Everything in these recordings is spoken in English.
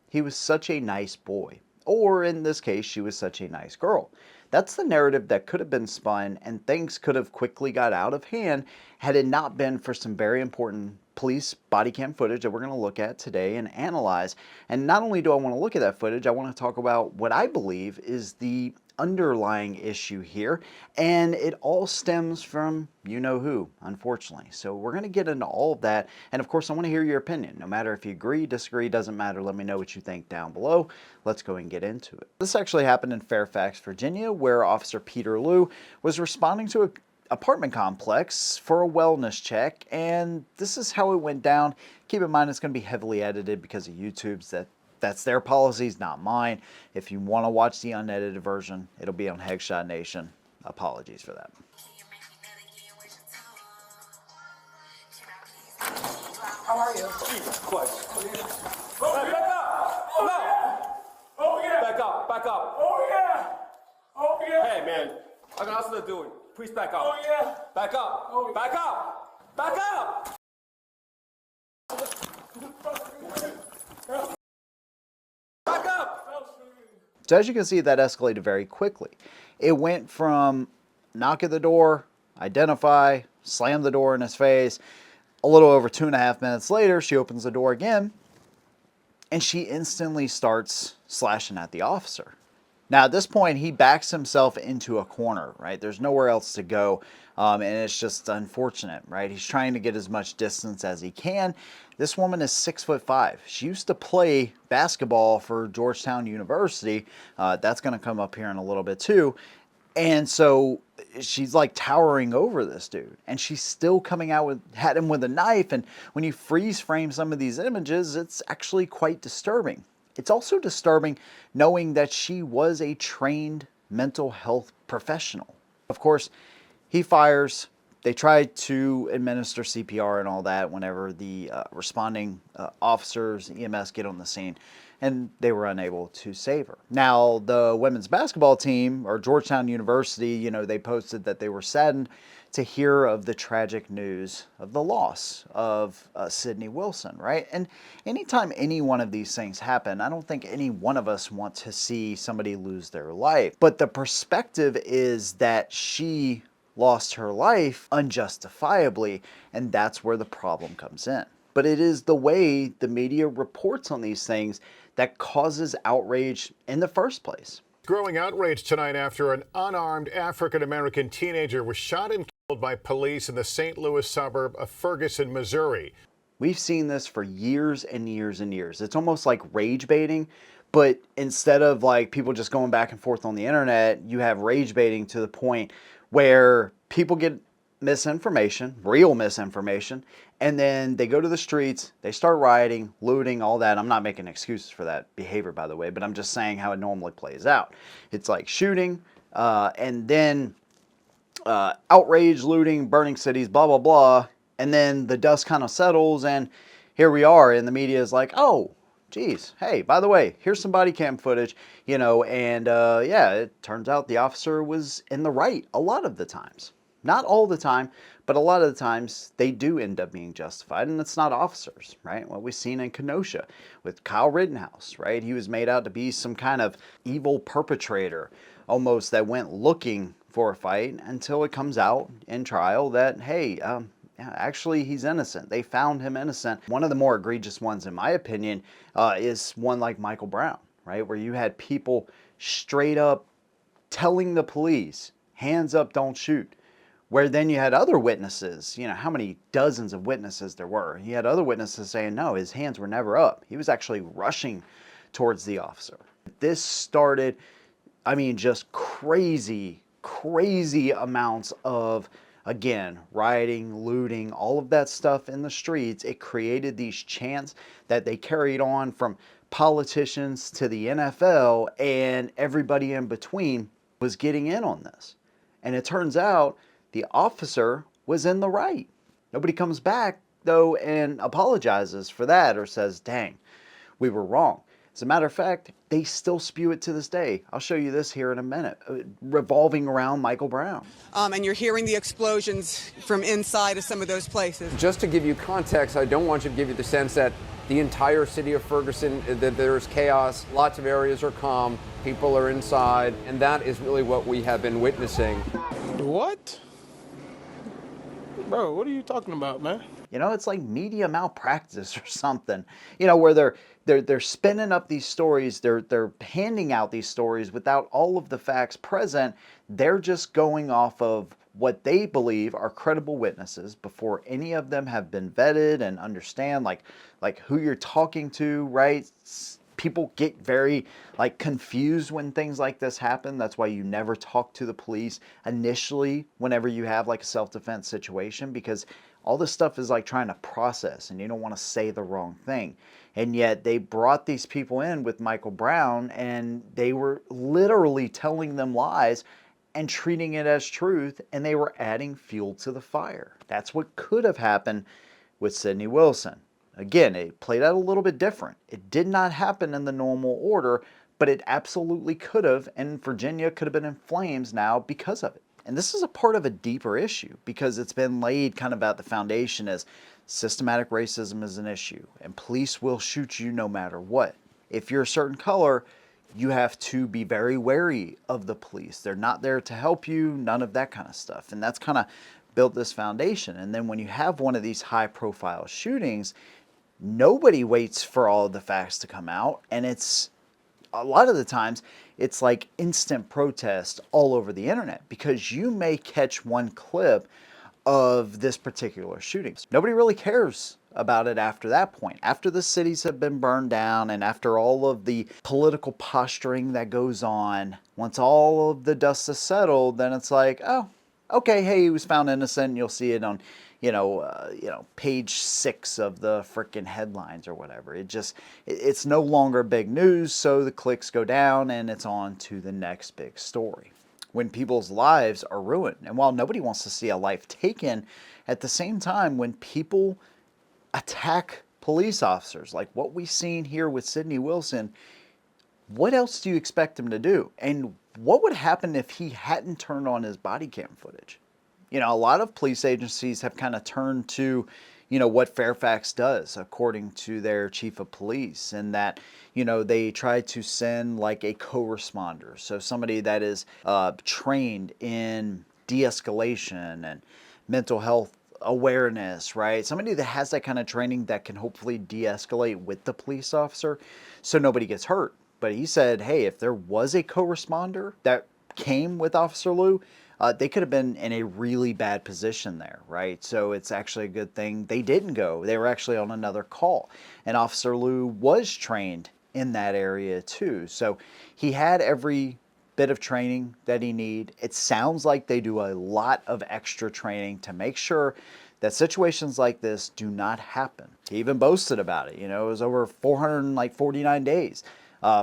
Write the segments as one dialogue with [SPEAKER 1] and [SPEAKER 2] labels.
[SPEAKER 1] he was such a nice boy. Or in this case, she was such a nice girl. That's the narrative that could have been spun, and things could have quickly got out of hand had it not been for some very important police body cam footage that we're going to look at today and analyze. And not only do I want to look at that footage, I want to talk about what I believe is the underlying issue here, and it all stems from you know who, unfortunately. So we're going to get into all of that, and of course I want to hear your opinion. No matter if you agree, disagree, doesn't matter. Let me know what you think down below. Let's go and get into it. This actually happened in Fairfax, Virginia, where Officer Peter Liu was responding to an apartment complex for a wellness check, and this is how it went down. Keep in mind it's going to be heavily edited because of YouTube's that's their policies, not mine. If you want to watch the unedited version, it'll be on Headshot Nation. Apologies for that.
[SPEAKER 2] How are you? Jesus Christ. Oh, back up! Oh, no! Oh, yeah! Back up, back up. Oh, yeah! Oh, yeah! Hey, man. I got nothing to do it. Please back up. Oh, yeah! Back up! Oh, back up! Back up! Back up!
[SPEAKER 1] So as you can see, that escalated very quickly. It went from knock at the door, identify, slam the door in his face. A little over 2.5 minutes later, she opens the door again, and she instantly starts slashing at the officer. Now, at this point, he backs himself into a corner, right? There's nowhere else to go, and it's just unfortunate, right? He's trying to get as much distance as he can. This woman is 6'5". She used to play basketball for Georgetown University. That's going to come up here in a little bit too. And so she's like towering over this dude, and she's still coming out at him with a knife. And when you freeze frame some of these images, it's actually quite disturbing. It's also disturbing knowing that she was a trained mental health professional. Of course, he fires. They try to administer CPR and all that whenever the responding officers, EMS, get on the scene, and they were unable to save her. Now, the women's basketball team, or Georgetown University, you know, they posted that they were saddened to hear of the tragic news of the loss of Sydney Wilson, right? And anytime any one of these things happen, I don't think any one of us want to see somebody lose their life. But the perspective is that she lost her life unjustifiably, and that's where the problem comes in. But it is the way the media reports on these things that causes outrage in the first place.
[SPEAKER 3] Growing outrage tonight after an unarmed African-American teenager was shot and killed by police in the St. Louis suburb of Ferguson, Missouri.
[SPEAKER 1] We've seen this for years and years and years. It's almost like rage baiting, but instead of like people just going back and forth on the internet, you have rage baiting to the point where people get misinformation, real misinformation, and then they go to the streets, they start rioting, looting, all that. I'm not making excuses for that behavior, by the way, but I'm just saying how it normally plays out. It's like shooting, and then outrage, looting, burning cities, blah, blah, blah, and then the dust kind of settles, and here we are, and the media is like, oh, geez, hey, by the way, here's some body cam footage, you know, and yeah, it turns out the officer was in the right a lot of the times. Not all the time, but a lot of the times they do end up being justified, and it's not officers, right? What we've seen in Kenosha with Kyle Rittenhouse, right? He was made out to be some kind of evil perpetrator, almost, that went looking for a fight until it comes out in trial that, hey, actually, he's innocent. They found him innocent. One of the more egregious ones, in my opinion, is one like Michael Brown, right? Where you had people straight up telling the police, hands up, don't shoot. Where then you had other witnesses, you know, how many dozens of witnesses there were. You had other witnesses saying, no, his hands were never up. He was actually rushing towards the officer. This started, I mean, just crazy amounts of, again, rioting, looting, all of that stuff in the streets. It created these chants that they carried on from politicians to the NFL, and everybody in between was getting in on this. And it turns out the officer was in the right. Nobody comes back, though, and apologizes for that or says, dang, we were wrong. As a matter of fact, they still spew it to this day. I'll show you this here in a minute, revolving around Michael Brown.
[SPEAKER 4] And you're hearing the explosions from inside of some of those places.
[SPEAKER 5] Just to give you context, I don't want you to give you the sense that the entire city of Ferguson, that there's chaos, lots of areas are calm, people are inside, and that is really what we have been witnessing.
[SPEAKER 6] What? Bro, what are you talking about, man?
[SPEAKER 1] You know, it's like media malpractice or something. You know, where they're spinning up these stories, they're handing out these stories without all of the facts present. They're just going off of what they believe are credible witnesses before any of them have been vetted and understand like who you're talking to, right? People get very confused when things like this happen. That's why you never talk to the police initially whenever you have like a self-defense situation, because all this stuff is like trying to process and you don't want to say the wrong thing. And yet they brought these people in with Michael Brown and they were literally telling them lies and treating it as truth, and they were adding fuel to the fire. That's what could have happened with Sidney Wilson. Again, it played out a little bit different. It did not happen in the normal order, but it absolutely could have, and Virginia could have been in flames now because of it. And this is a part of a deeper issue because it's been laid kind of at the foundation as systematic racism is an issue, and police will shoot you no matter what. If you're a certain color, you have to be very wary of the police. They're not there to help you, none of that kind of stuff. And that's kind of built this foundation. And then when you have one of these high profile shootings, nobody waits for all of the facts to come out. And it's a lot of the times it's like instant protest all over the internet because you may catch one clip of this particular shooting. Nobody really cares about it after that point. After the cities have been burned down and after all of the political posturing that goes on, once all of the dust has settled, then it's like, oh, okay, hey, he was found innocent. You'll see it on, page 6 of the frickin' headlines or whatever. It's no longer big news, so the clicks go down and it's on to the next big story. When people's lives are ruined, and while nobody wants to see a life taken, at the same time, when people attack police officers, like what we've seen here with Sidney Wilson, what else do you expect him to do? And what would happen if he hadn't turned on his body cam footage? You know, a lot of police agencies have kind of turned to, what Fairfax does, according to their chief of police, and that, they try to send like a co-responder. So somebody that is trained in de-escalation and mental health awareness, right? Somebody that has that kind of training that can hopefully de-escalate with the police officer so nobody gets hurt. But he said, hey, if there was a co-responder that came with Officer Liu, they could have been in a really bad position there, right? So it's actually a good thing they didn't go. They were actually on another call. And Officer Liu was trained in that area too. So he had every bit of training that he need. It sounds like they do a lot of extra training to make sure that situations like this do not happen. He even boasted about it. It was over 449 days.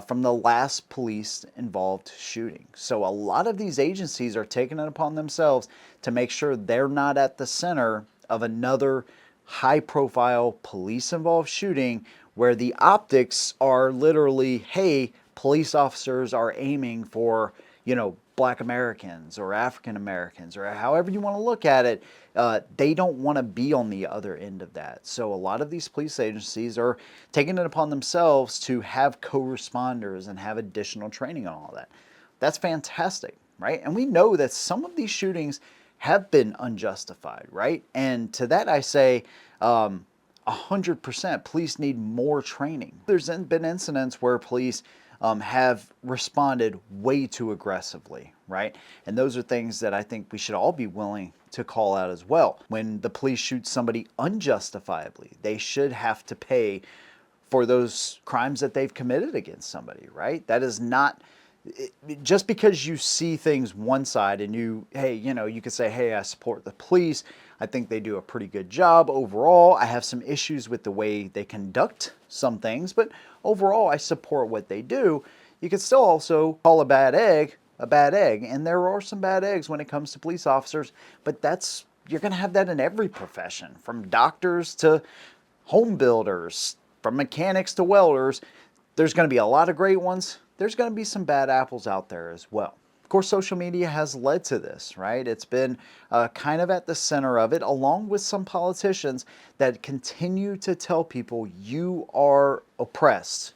[SPEAKER 1] From the last police-involved shooting. So a lot of these agencies are taking it upon themselves to make sure they're not at the center of another high-profile police-involved shooting where the optics are literally, hey, police officers are aiming for, Black Americans or African Americans or however you want to look at it. They don't want to be on the other end of that. So a lot of these police agencies are taking it upon themselves to have co-responders and have additional training on all that. That's fantastic, right? And we know that some of these shootings have been unjustified, right? And to that I say, 100% police need more training. There's been incidents where police have responded way too aggressively, right? And those are things that I think we should all be willing to call out as well. When the police shoot somebody unjustifiably, they should have to pay for those crimes that they've committed against somebody, right? That is not, just because you see things one side and you could say, hey, I support the police. I think they do a pretty good job overall. I have some issues with the way they conduct some things, but overall I support what they do. You can still also call a bad egg, and there are some bad eggs when it comes to police officers, but you're going to have that in every profession, from doctors to home builders, from mechanics to welders. There's going to be a lot of great ones. There's going to be some bad apples out there as well. Of course, social media has led to this, right? It's been kind of at the center of it, along with some politicians that continue to tell people you are oppressed,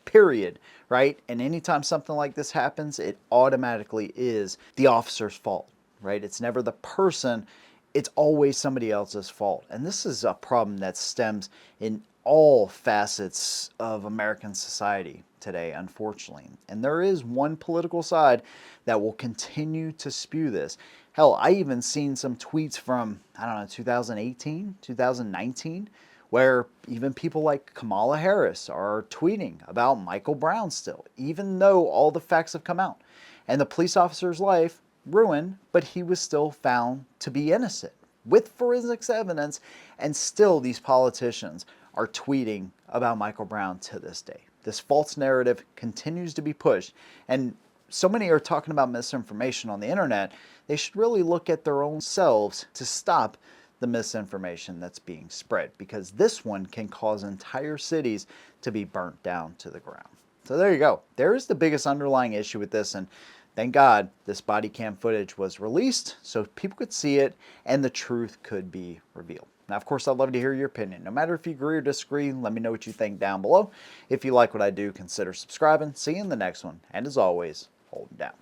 [SPEAKER 1] period, right? And anytime something like this happens, it automatically is the officer's fault, right? It's never the person, it's always somebody else's fault. And this is a problem that stems in all facets of American society today, unfortunately. And there is one political side that will continue to spew this. Hell, I even seen some tweets from, I don't know, 2018, 2019, where even people like Kamala Harris are tweeting about Michael Brown still, even though all the facts have come out. And the police officer's life ruined, but he was still found to be innocent with forensics evidence, and still these politicians are tweeting about Michael Brown to this day. This false narrative continues to be pushed, and so many are talking about misinformation on the internet. They should really look at their own selves to stop the misinformation that's being spread, because this one can cause entire cities to be burnt down to the ground. So there you go. There is the biggest underlying issue with this, and thank God this body cam footage was released so people could see it and the truth could be revealed. Now, of course, I'd love to hear your opinion. No matter if you agree or disagree, let me know what you think down below. If you like what I do, consider subscribing. See you in the next one. And as always, hold it down.